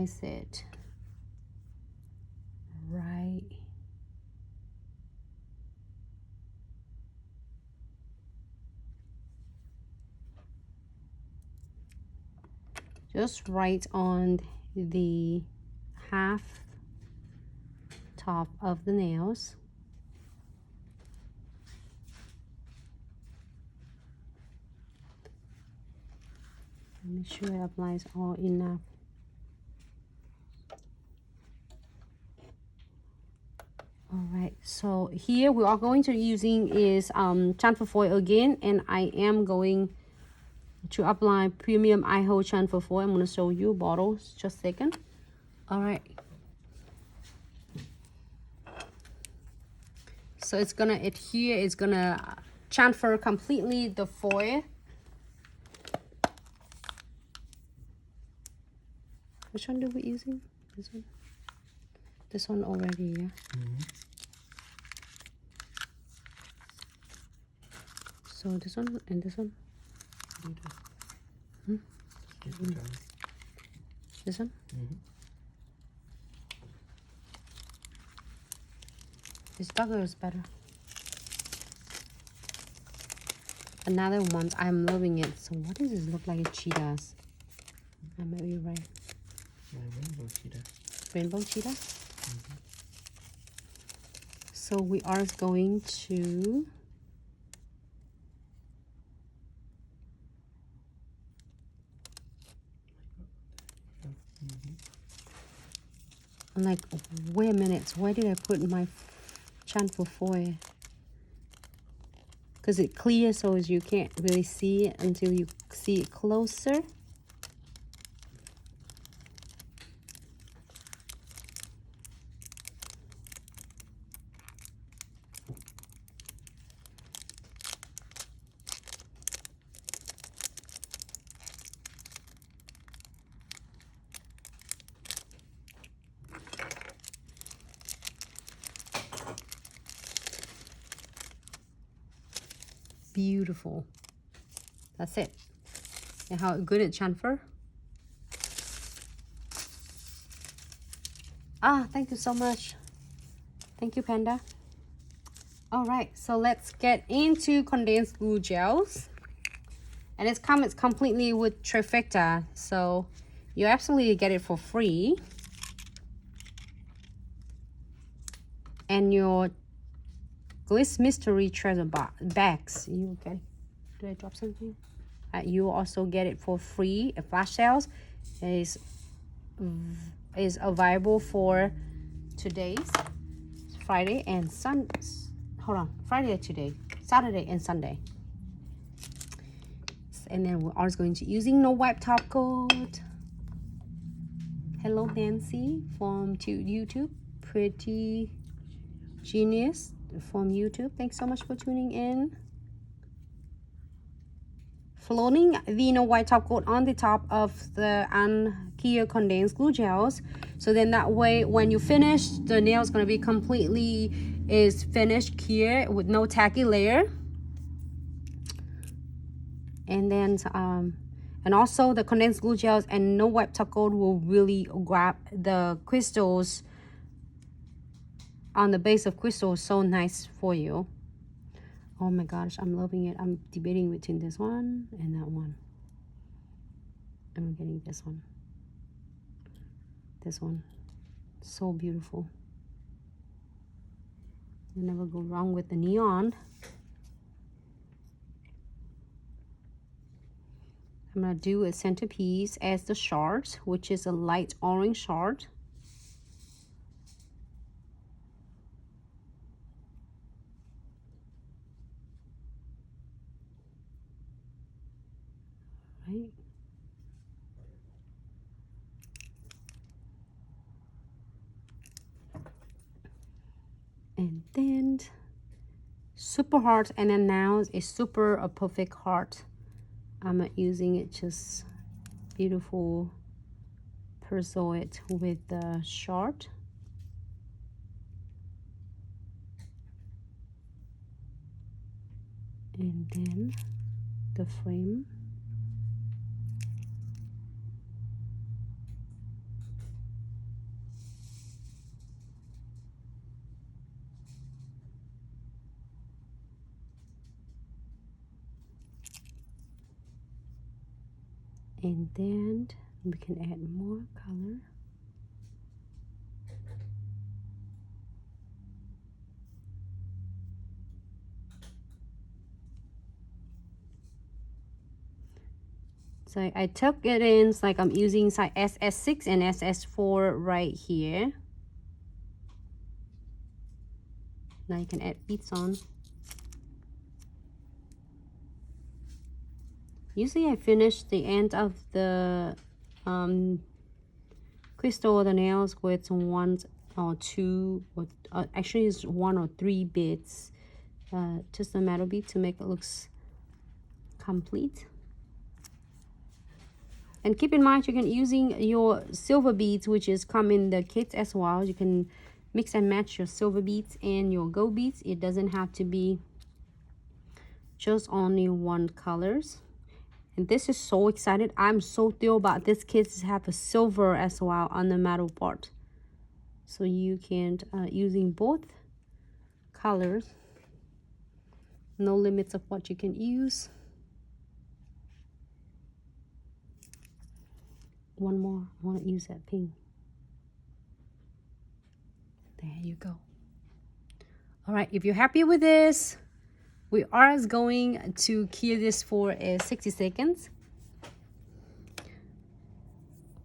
place it right just right on the half top of the nails. Make sure it applies all enough. All right, so here we are going to using is transfer foil again, and I am going to apply premium eye hole transfer foil. I'm going to show you bottles just a second. All right, so it's gonna adhere, it's gonna transfer completely the foil. Which one do we using? This one? This one already, yeah? So this one and this one? This one? This darker is better. Another one, I'm loving it. So what does this look like? It's cheetahs. I might be right. Rainbow cheetah. Rainbow cheetah? So we are going to I'm like, wait a minute, where did I put my transfer foil? Because it clears so as you can't really see it until you see it closer. Beautiful. That's it. And how good it transfer. Ah, thank you so much. Thank you, Panda. All right, so let's get into condensed glue gels. And it's completely with trifecta, so you absolutely get it for free. And your Glitz mystery treasure bags, you get it. Did I drop something? You also get it for free. A flash sales is available for today's Friday and Friday today, Saturday and Sunday. And then we're also going to using no wipe top coat. Hello Nancy from YouTube, Pretty Genius from YouTube. Thanks so much for tuning in. Floating the no white top coat on the top of the Kia condensed glue gels. So then that way when you finish, the nail is going to be completely finished here with no tacky layer. And then and also the condensed glue gels and no wipe top coat will really grab the crystals on the base of crystals so nice for you. Oh my gosh, I'm loving it. I'm debating between this one and that one. I'm getting this one. This one. So beautiful. You never go wrong with the neon. I'm going to do a centerpiece as the shard, which is a light orange shard. Right. And then super heart, and then now a super a perfect heart. I'm not using it, just beautiful perzoid with the shard. And then the frame. And then we can add more color. So I took it in, it's like I'm using size SS6 and SS4 right here. Now you can add beads on. Usually I finish the end of the crystal or the nails with one or two, or actually it's 1 or 3 beads, just a metal bead to make it looks complete. And keep in mind you can using your silver beads, which is come in the kits as well. You can mix and match your silver beads and your gold beads. It doesn't have to be just only one colors. And this is so excited. I'm so thrilled about this kits have a silver as well on the metal part. So you can using both colors. No limits of what you can use. One more. I want to use that pink. There you go. All right, if you're happy with this, we are going to cure this for 60 seconds.